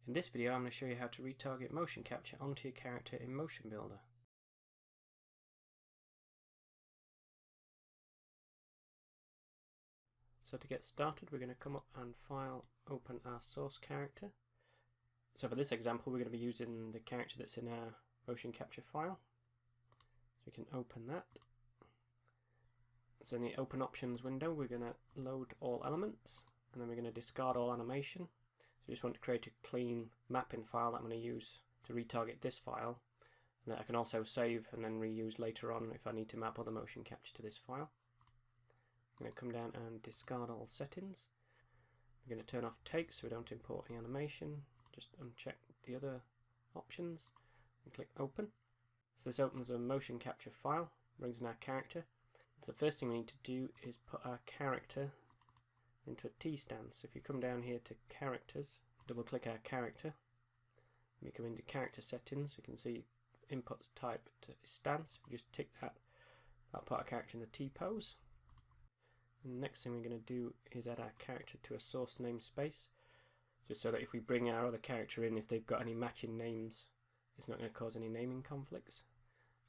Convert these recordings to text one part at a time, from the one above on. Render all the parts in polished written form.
In this video I'm going to show you how to retarget motion capture onto your character in MotionBuilder. So to get started we're going to come up and File, open our source character. So for this example we're going to be using the character that's in our motion capture file. So we can open that. So in the open options window we're going to load all elements and then we're going to discard all animation. So I just want to create a clean mapping file that I'm going to use to retarget this file, and that I can also save and then reuse later on if I need to map other motion capture to this file. I'm going to come down and discard all settings. We're going to turn off takes so we don't import the animation. Just uncheck the other options and click open. So this opens a motion capture file, brings in our character. So the first thing we need to do is put our character into a T stance. If you come down here to characters, double click our character, we come into character settings, we can see inputs type to stance. We just tick that, that'll put our character in the T pose. And the next thing we're going to do is add our character to a source namespace, just so that if we bring our other character in, if they've got any matching names, it's not going to cause any naming conflicts.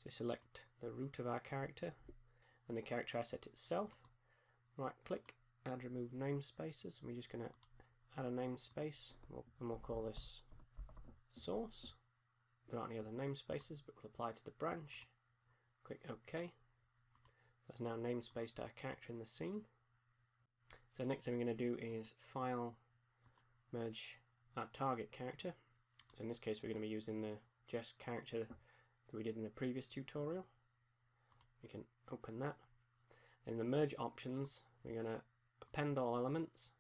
So select the root of our character and the character asset itself, right click, add remove namespaces, and we're just going to add a namespace and we'll call this source. There aren't any other namespaces but we'll apply to the branch. Click OK. So that's now namespaced our character in the scene. So next thing we're going to do is file, merge our target character. So in this case we're going to be using the Jess character that we did in the previous tutorial. We can open that. In the merge options we're going to append all elements.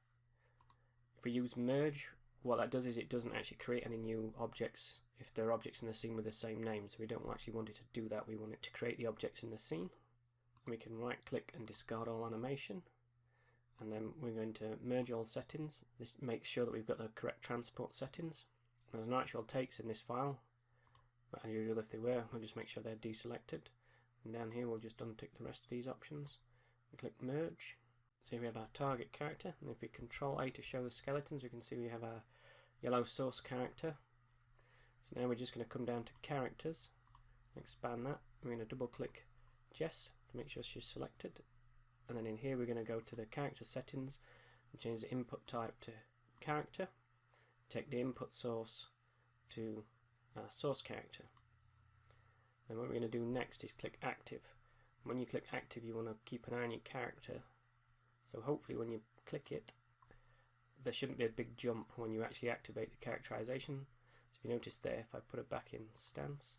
If we use merge, what that does is it doesn't actually create any new objects if there are objects in the scene with the same name, so we don't actually want it to do that. We want it to create the objects in the scene. And we can right click and discard all animation, and then we're going to merge all settings. This makes sure that we've got the correct transport settings. There's no actual takes in this file, but as usual if they were, we'll just make sure they're deselected, and down here we'll just untick the rest of these options and click merge. So here we have our target character, and if we Control A to show the skeletons, we can see we have our yellow source character. So now we're just going to come down to characters, expand that, we're going to double click Jess to make sure she's selected, and then in here we're going to go to the character settings and change the input type to character, take the input source to our source character. And what we're going to do next is click active. When you click active you want to keep an eye on your character. So hopefully when you click it, there shouldn't be a big jump when you actually activate the characterization. So if you notice there, if I put it back in stance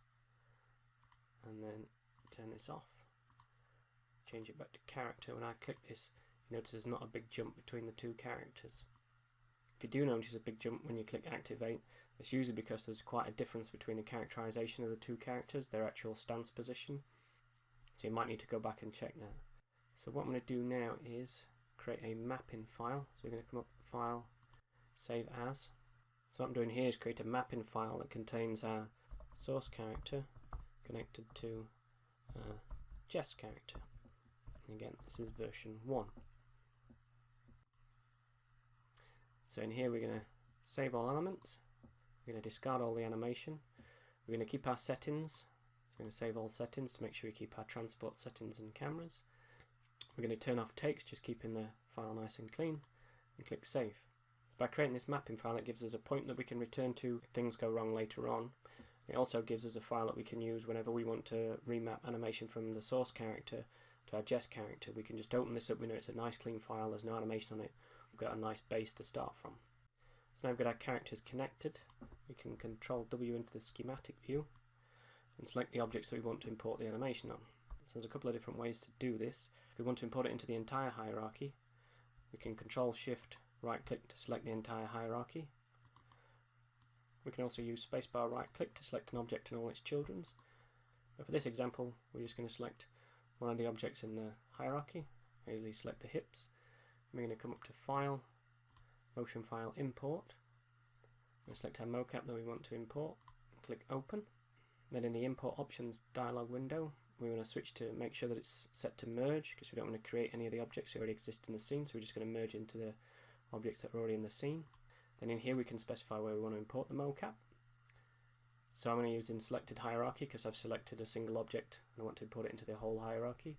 and then turn this off, change it back to character, when I click this, you notice there's not a big jump between the two characters. If you do notice a big jump when you click activate, it's usually because there's quite a difference between the characterization of the two characters, their actual stance position. So you might need to go back and check that. So what I'm going to do now is create a mapping file. So we're going to come up with File, Save As. So what I'm doing here is create a mapping file that contains our source character connected to Jess character. And again, this is version 1. So in here we're going to save all elements. We're going to discard all the animation. We're going to keep our settings. So we're going to save all settings to make sure we keep our transport settings and cameras. We're going to turn off takes, just keeping the file nice and clean, and click save. By creating this mapping file, it gives us a point that we can return to if things go wrong later on. It also gives us a file that we can use whenever we want to remap animation from the source character to our Jess character. We can just open this up, we know it's a nice clean file, there's no animation on it, we've got a nice base to start from. So now we've got our characters connected, we can Control W into the schematic view and select the objects that we want to import the animation on. So there's a couple of different ways to do this. If we want to import it into the entire hierarchy, we can Control Shift right click to select the entire hierarchy. We can also use spacebar right click to select an object and all its children's. But for this example we're just going to select one of the objects in the hierarchy. I usually select the hips. We're going to come up to File, Motion File Import, and select our mocap that we want to import, and click Open. Then in the Import Options dialog window we want to switch to make sure that it's set to merge, because we don't want to create any of the objects that already exist in the scene, so we're just going to merge into the objects that are already in the scene. Then in here we can specify where we want to import the mocap. So I'm going to use in selected hierarchy because I've selected a single object and I want to import it into the whole hierarchy.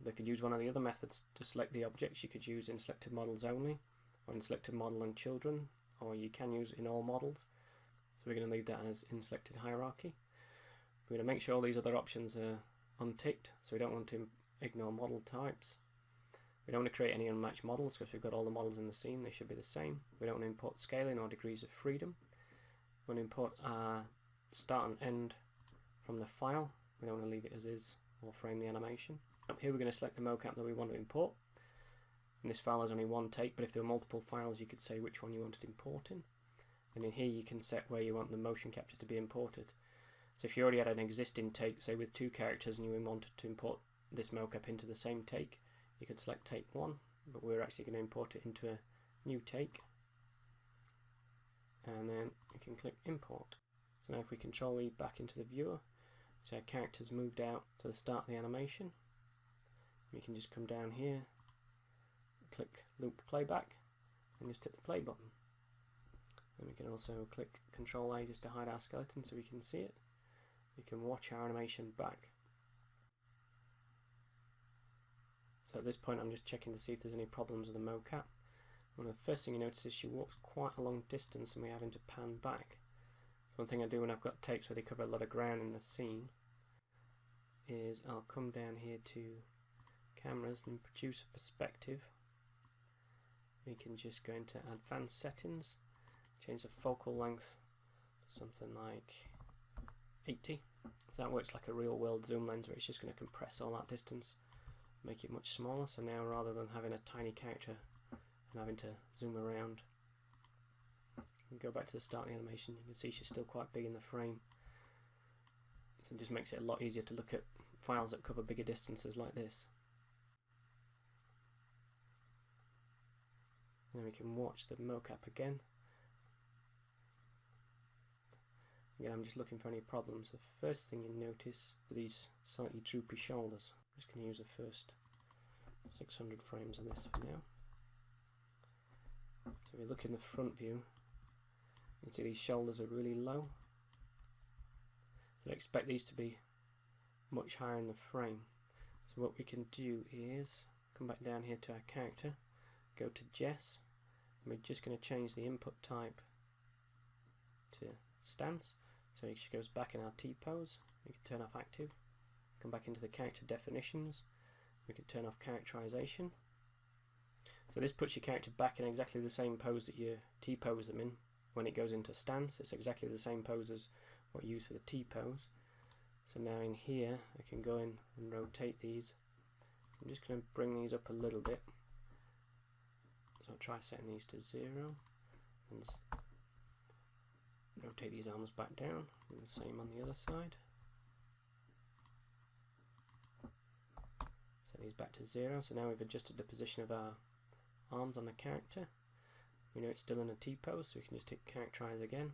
But if you use one of the other methods to select the objects, you could use in selected models only, or in selected model and children, or you can use in all models. So we're going to leave that as in selected hierarchy. We're going to make sure all these other options are unticked, so we don't want to ignore model types. We don't want to create any unmatched models because we've got all the models in the scene, they should be the same. We don't want to import scaling or degrees of freedom. We want to import our start and end from the file. We don't want to leave it as is or frame the animation. Up here we're going to select the mocap that we want to import. And this file has only one take, but if there were multiple files you could say which one you wanted importing. And in here you can set where you want the motion capture to be imported. So if you already had an existing take, say with 2 characters, and you wanted to import this mocap into the same take, you could select take 1, but we're actually going to import it into a new take. And then we can click import. So now if we control E back into the viewer, so our character's moved out to the start of the animation. We can just come down here, click loop playback, and just hit the play button. And we can also click Control A just to hide our skeleton so we can see it. We can watch our animation back. So at this point I'm just checking to see if there's any problems with the mocap. One of the first thing you notice is she walks quite a long distance and we're having to pan back. One thing I do when I've got takes where they cover a lot of ground in the scene is I'll come down here to cameras and produce a perspective. We can just go into advanced settings, change the focal length to something like 80. So that works like a real world zoom lens where it's just going to compress all that distance, make it much smaller. So now rather than having a tiny character and having to zoom around, you can go back to the start of the animation, you can see she's still quite big in the frame. So it just makes it a lot easier to look at files that cover bigger distances like this. Then we can watch the mocap again. Again, I'm just looking for any problems. The first thing you notice are these slightly droopy shoulders. I'm just going to use the first 600 frames of this for now. So if you look in the front view, you can see these shoulders are really low. So I expect these to be much higher in the frame. So what we can do is come back down here to our character, go to Jess, and we're just going to change the input type to stance. So she goes back in our T-pose. We can turn off active, come back into the character definitions, we can turn off characterization. So this puts your character back in exactly the same pose that you T-pose them in. When it goes into stance, it's exactly the same pose as what you use for the T-pose. So now in here I can go in and rotate these. I'm just going to bring these up a little bit. So I'll try setting these to 0 and rotate these arms back down, and the same on the other side. Set these back to 0. So now we've adjusted the position of our arms on the character. We know it's still in a T-pose, so we can just hit characterize again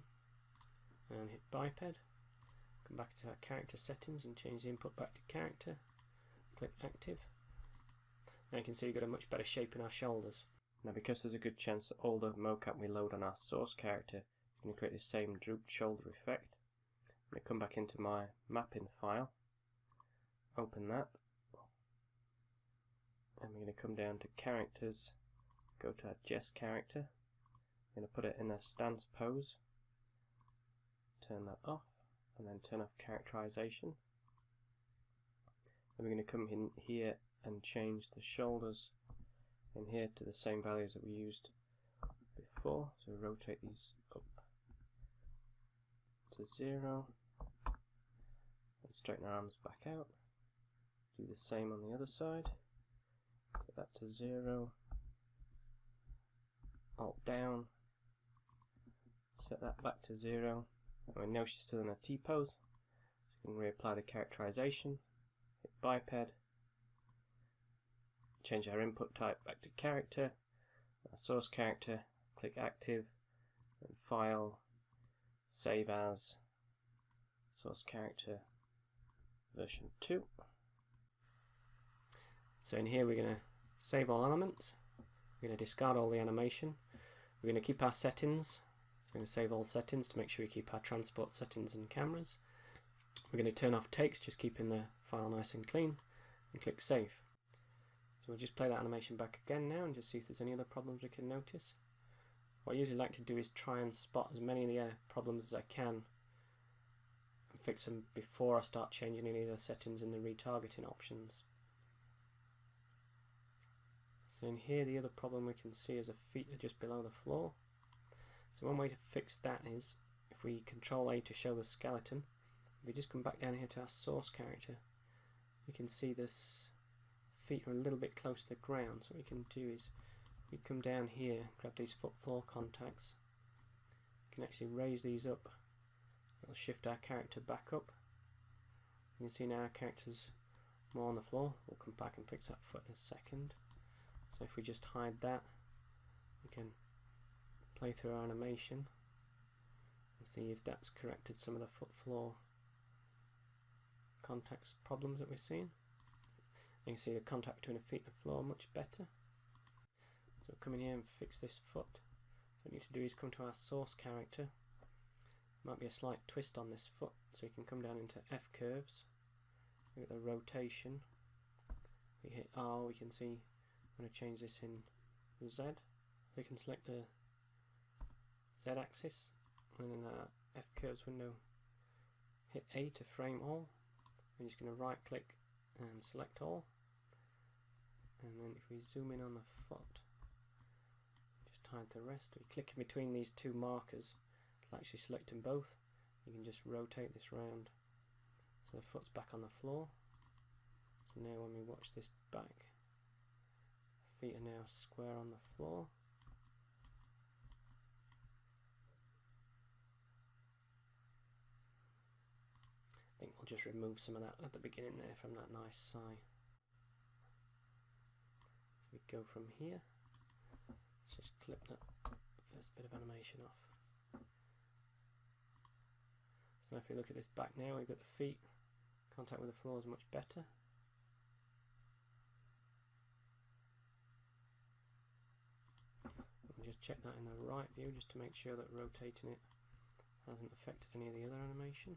and hit biped. Come back to our character settings and change the input back to character. Click active. Now you can see we've got a much better shape in our shoulders. Now because there's a good chance that all the mocap we load on our source character is going to create the same drooped shoulder effect, I'm going to come back into my mapping file, open that, and we're going to come down to characters, go to our Jess character, I'm going to put it in a stance pose, turn that off, and then turn off characterization. Then we're going to come in here and change the shoulders in here to the same values that we used before. So rotate these up to 0 and straighten our arms back out. Do the same on the other side. Set that to 0. Alt down. Set that back to 0. And we know she's still in a T-pose. So we can reapply the characterization. Hit biped. Change our input type back to character, our source character, click active, and file, save as, source character version 2. So in here we're going to save all elements, we're going to discard all the animation, we're going to keep our settings, So I'm going to save all settings to make sure we keep our transport settings and cameras. We're going to turn off takes, just keeping the file nice and clean, and click save. So we'll just play that animation back again now and just see if there's any other problems we can notice. What I usually like to do is try and spot as many of the problems as I can and fix them before I start changing any of the settings in the retargeting options. So in here, the other problem we can see is a feet are just below the floor. So one way to fix that is if we Control A to show the skeleton, if we just come back down here to our source character, we can see this feet are a little bit close to the ground. So what we can do is we come down here, grab these foot floor contacts, we can actually raise these up. It'll shift our character back up. You can see now our character's more on the floor. We'll come back and fix that foot in a second. So if we just hide that, we can play through our animation and see if that's corrected some of the foot floor contacts problems that we're seeing. You can see the contact between the feet and the floor much better. So we'll come in here and fix this foot. So what we need to do is come to our source character. Might be a slight twist on this foot, so you can come down into F curves, look at the rotation. We hit R, we can see I'm going to change this in Z. So you can select the Z axis, and in our F curves window hit A to frame all. We're just going to right click and select all, and then if we zoom in on the foot, just hide the rest. We click in between these two markers to actually select them both. You can just rotate this round so the foot's back on the floor. So now when we watch this back, feet are now square on the floor. I think we'll just remove some of that at the beginning there from that nice sigh. So we go from here, let's just clip that first bit of animation off. So if we look at this back now, we've got the feet, contact with the floor is much better. Just check that in the right view just to make sure that rotating it hasn't affected any of the other animation.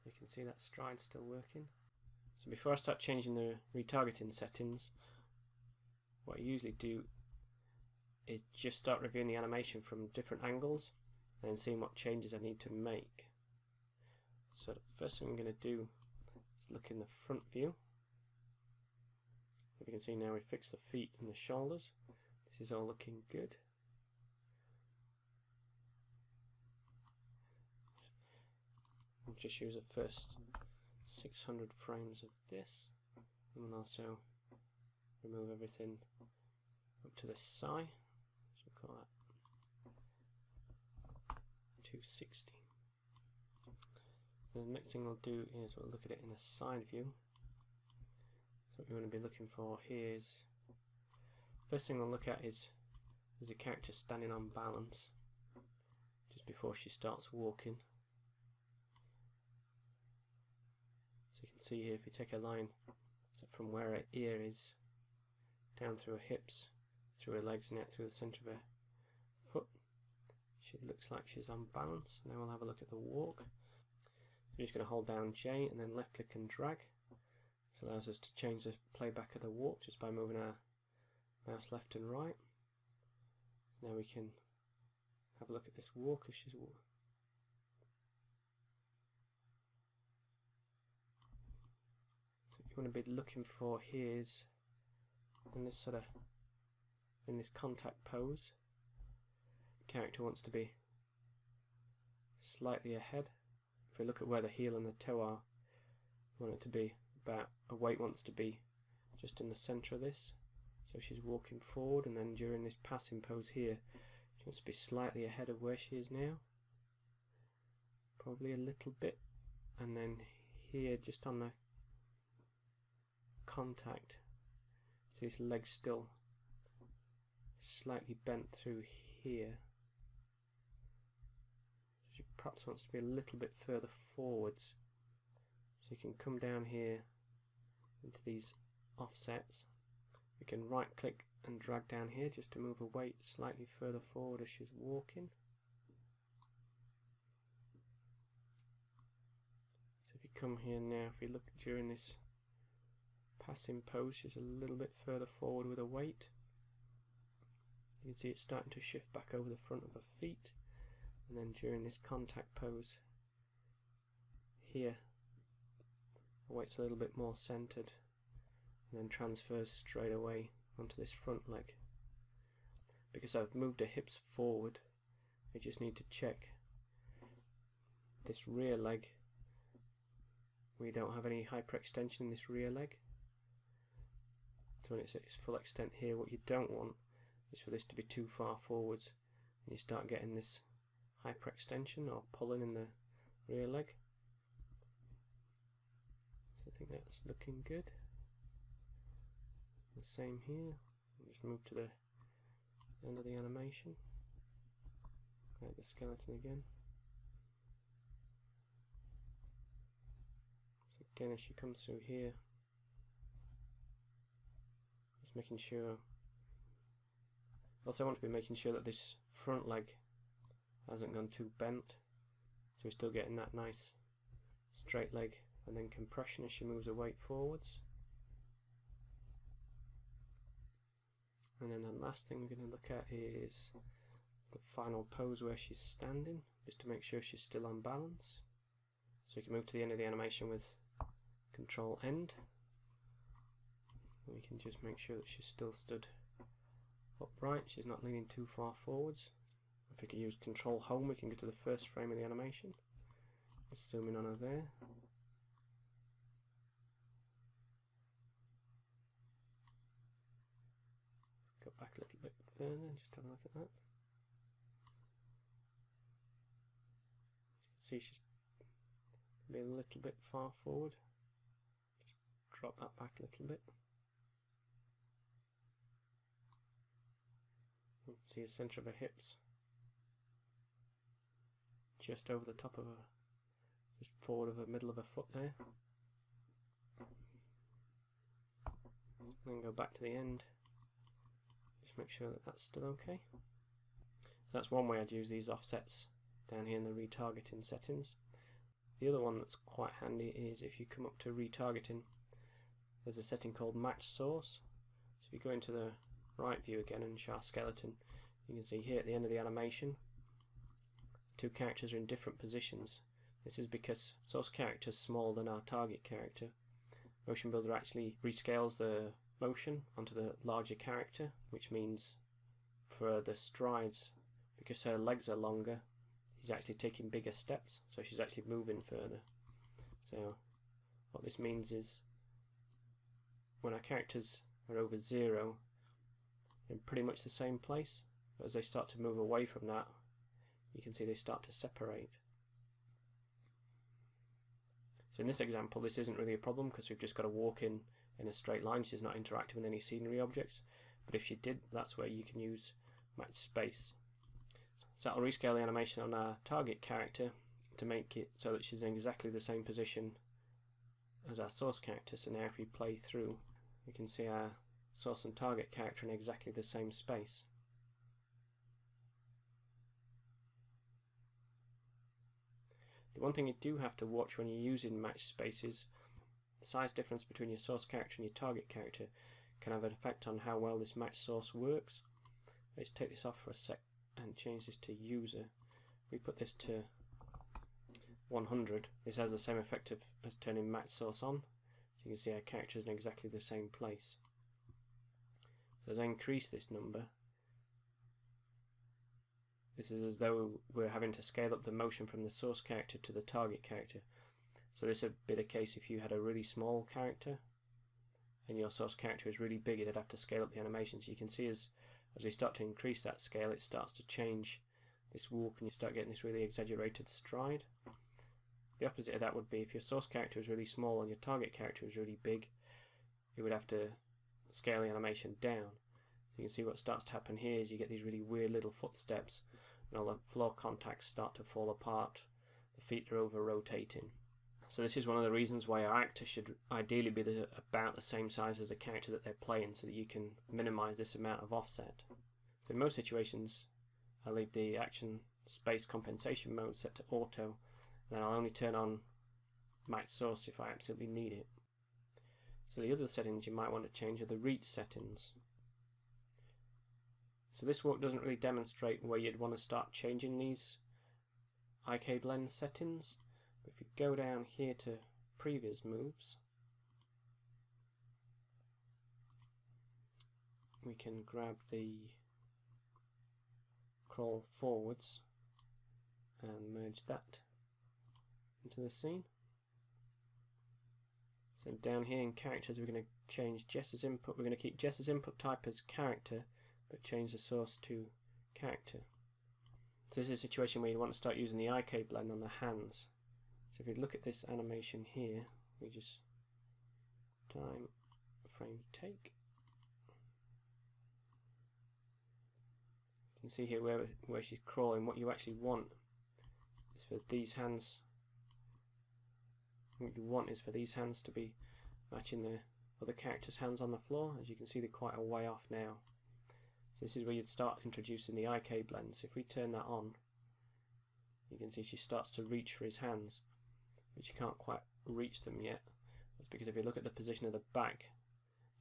You can see that stride's still working. So before I start changing the retargeting settings, what I usually do is just start reviewing the animation from different angles and then seeing what changes I need to make. So the first thing I'm going to do is look in the front view. If you can see now, we fixed the feet and the shoulders. This is all looking good. We'll just use the first 600 frames of this, and we'll also remove everything up to this side. So we'll call that 260. So the next thing we'll do is we'll look at it in the side view. So what we want to be looking for here is, first thing we'll look at is the character standing on balance just before she starts walking. So you can see here, if you take a line from where her ear is down through her hips, through her legs, and out through the centre of her foot, she looks like she's on balance. Now we'll have a look at the walk. We're just going to hold down J and then left click and drag. This allows us to change the playback of the walk just by moving our mouse left and right. So now we can have a look at this walk as she's walking. So what you want to be looking for here is in this contact pose, the character wants to be slightly ahead. If we look at where the heel and the toe are, we want it to be about, her weight wants to be just in the centre of this. So she's walking forward, and then during this passing pose here, she wants to be slightly ahead of where she is now. Probably a little bit. And then here, just on the contact, see this leg still slightly bent through here. She perhaps wants to be a little bit further forwards. So you can come down here into these offsets, we can right click and drag down here just to move her weight slightly further forward as she's walking. So if you come here now, if we look during this passing pose, she's a little bit further forward with her weight. You can see it's starting to shift back over the front of her feet, and then during this contact pose here, the weight's a little bit more centered and then transfers straight away onto this front leg. Because I've moved her hips forward, I just need to check this rear leg. We don't have any hyperextension in this rear leg. So when it's at its full extent here, what you don't want is for this to be too far forwards and you start getting this hyperextension or pulling in the rear leg. So I think that's looking good. The same here. I'll just move to the end of the animation. Right, the skeleton again. So again, as she comes through here, just making sure. Also, I want to be making sure that this front leg hasn't gone too bent, so we're still getting that nice straight leg and then compression as she moves her weight forwards. And then the last thing we're going to look at is the final pose where she's standing, just to make sure she's still on balance. So we can move to the end of the animation with Control End. And we can just make sure that she's still stood upright, she's not leaning too far forwards. If we can use Control Home, we can go to the first frame of the animation. Let's zoom in on her there. Let's go back a little bit further and just have a look at that. See, she's maybe a little bit far forward. Just drop that back a little bit. You can see the centre of her hips just over the top of her, just forward of the middle of her foot there. And then go back to the end, just make sure that that's still okay. So that's one way I'd use these offsets down here in the retargeting settings. The other one that's quite handy is if you come up to retargeting, there's a setting called match source. So if you go into the right view again and show our skeleton, you can see here at the end of the animation, two characters are in different positions. This is because source character is smaller than our target character. MotionBuilder actually rescales the motion onto the larger character, which means for the strides, because her legs are longer, she's actually taking bigger steps, so she's actually moving further. So what this means is when our characters are over 0, in pretty much the same place, but as they start to move away from that, you can see they start to separate. So in this example, this isn't really a problem because we've just got to walk in a straight line. She's not interacting with any scenery objects, but if she did, that's where you can use match space. So that'll rescale the animation on our target character to make it so that she's in exactly the same position as our source character. So now if we play through, we can see our source and target character in exactly the same space. The one thing you do have to watch when you're using match spaces, the size difference between your source character and your target character can have an effect on how well this match source works. Let's take this off for a sec and change this to user. If we put this to 100, this has the same effect as turning match source on. So you can see our character is in exactly the same place. So as I increase this number, this is as though we're having to scale up the motion from the source character to the target character. So this would be the case if you had a really small character and your source character is really big, it'd have to scale up the animation. So you can see as we start to increase that scale, it starts to change this walk and you start getting this really exaggerated stride. The opposite of that would be if your source character is really small and your target character is really big, you would have to scale the animation down. So you can see what starts to happen here is you get these really weird little footsteps and all the floor contacts start to fall apart, the feet are over rotating. So this is one of the reasons why our actor should ideally be about the same size as the character that they're playing, so that you can minimize this amount of offset. So in most situations I leave the action space compensation mode set to auto, and then I'll only turn on match source if I absolutely need it. So the other settings you might want to change are the reach settings. So this walk doesn't really demonstrate where you'd want to start changing these Icade Blend settings. But if you go down here to previous moves, we can grab the crawl forwards and merge that into the scene. So down here in characters, we're going to change Jess's input. We're going to keep Jess's input type as character, but change the source to character. So this is a situation where you want to start using the Icade Blend on the hands. So if you look at this animation here, we just time frame take. You can see here where she's crawling. What you actually want is for these hands. What you want is for these hands to be matching the other character's hands on the floor. As you can see, they're quite a way off now. So this is where you'd start introducing the Icade Blend. So if we turn that on, you can see she starts to reach for his hands, but you can't quite reach them yet. That's because if you look at the position of the back,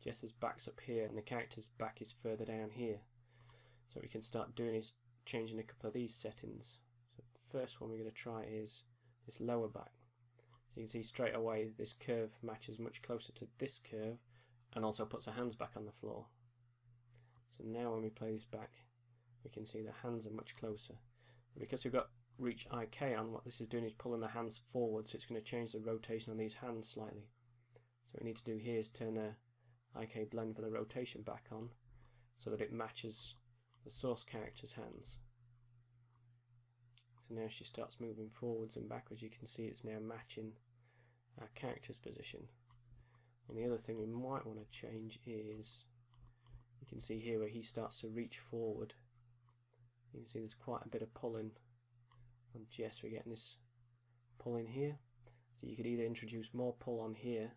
Jess's back's up here and the character's back is further down here. So what we can start doing is changing a couple of these settings. So the first one we're going to try is this lower back. So you can see straight away this curve matches much closer to this curve and also puts her hands back on the floor. So now when we play this back, we can see the hands are much closer. Because we've got reach IK on, what this is doing is pulling the hands forward, so it's going to change the rotation on these hands slightly. So what we need to do here is turn the Icade Blend for the rotation back on, so that it matches the source character's hands. So now she starts moving forwards and backwards. You can see it's now matching our character's position. And the other thing we might want to change is, you can see here where he starts to reach forward. You can see there's quite a bit of pulling on Jess. We're getting this pull in here. So you could either introduce more pull on here,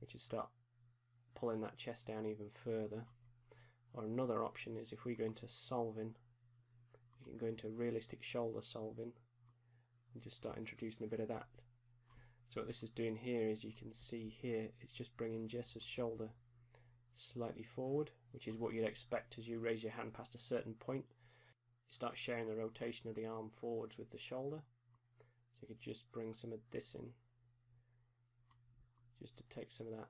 which is start pulling that chest down even further. Or another option is if we go into solving, we can go into realistic shoulder solving and just start introducing a bit of that. So what this is doing here is, you can see here, it's just bringing Jess's shoulder slightly forward, which is what you'd expect as you raise your hand past a certain point. You start sharing the rotation of the arm forwards with the shoulder. So you could just bring some of this in, just to take some of that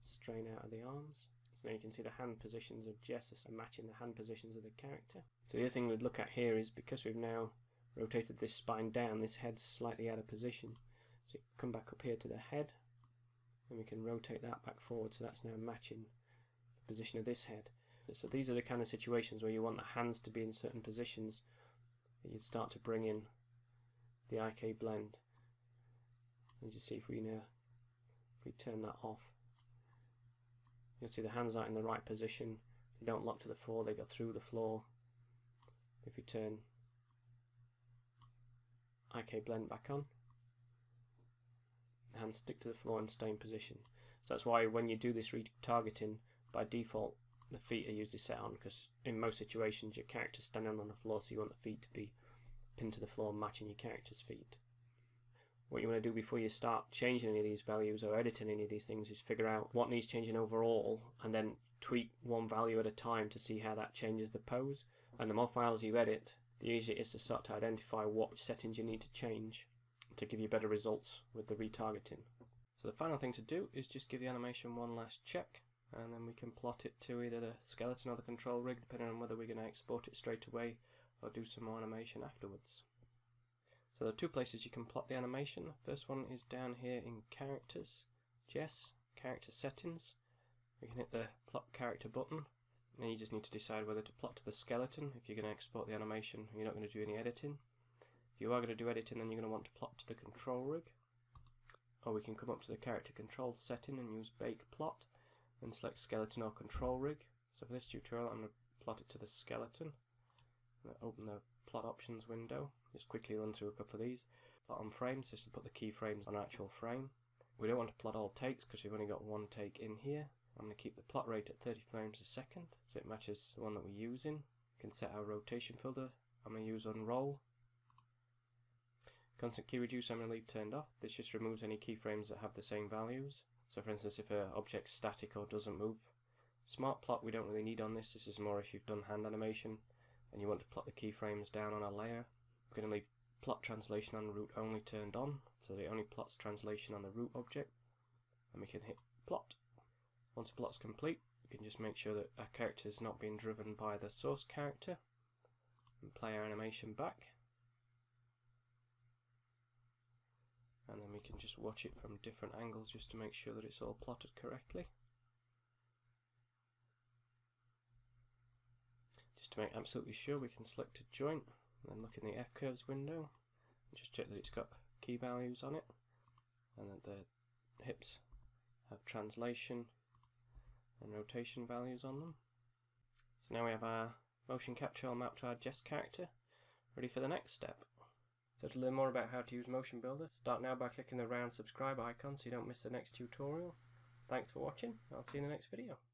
strain out of the arms. So now you can see the hand positions of Jess are matching the hand positions of the character. So the other thing we'd look at here is, because we've now rotated this spine down, this head's slightly out of position. So you come back up here to the head, and we can rotate that back forward, so that's now matching the position of this head. So these are the kind of situations where you want the hands to be in certain positions that you'd start to bring in the Icade Blend. And you see if we turn that off, you'll see the hands aren't in the right position. They don't lock to the floor, they go through the floor. If we turn Icade Blend back on, the hands stick to the floor and stay in position. So that's why when you do this retargeting, by default the feet are usually set on, because in most situations your character's standing on the floor, so you want the feet to be pinned to the floor matching your character's feet. What you want to do before you start changing any of these values or editing any of these things is figure out what needs changing overall, and then tweak one value at a time to see how that changes the pose. And the more files you edit, the easier it is to start to identify what settings you need to change to give you better results with the retargeting. So the final thing to do is just give the animation one last check, and then we can plot it to either the skeleton or the control rig, depending on whether we're going to export it straight away or do some more animation afterwards. So there are two places you can plot the animation. First one is down here in characters, Jess, character settings. We can hit the plot character button, and you just need to decide whether to plot to the skeleton if you're going to export the animation and you're not going to do any editing. If you are going to do editing, then you're going to want to plot to the control rig. Or we can come up to the character control setting and use bake plot and select skeleton or control rig. So for this tutorial I'm going to plot it to the skeleton. I'm going to open the plot options window, just quickly run through a couple of these. plot on frames, just to put the keyframes on an actual frame. We don't want to plot all takes because we've only got one take in here. I'm going to keep the plot rate at 30 frames a second so it matches the one that we're using. We can set our rotation filter. I'm going to use unroll. Constant key reduce I'm going to leave turned off. This just removes any keyframes that have the same values. So for instance, if an object's static or doesn't move. Smart plot we don't really need on this. This is more if you've done hand animation and you want to plot the keyframes down on a layer. We're going to leave plot translation on root only turned on, so that it only plots translation on the root object. And we can hit plot. Once the plot's complete, we can just make sure that our character is not being driven by the source character and play our animation back. And then we can just watch it from different angles just to make sure that it's all plotted correctly. Just to make absolutely sure, we can select a joint and then look in the F-curves window and just check that it's got key values on it and that the hips have translation and rotation values on them. So now we have our motion capture all mapped to our jest character, ready for the next step. So to learn more about how to use MotionBuilder, start now by clicking the round subscribe icon so you don't miss the next tutorial. Thanks for watching, I'll see you in the next video.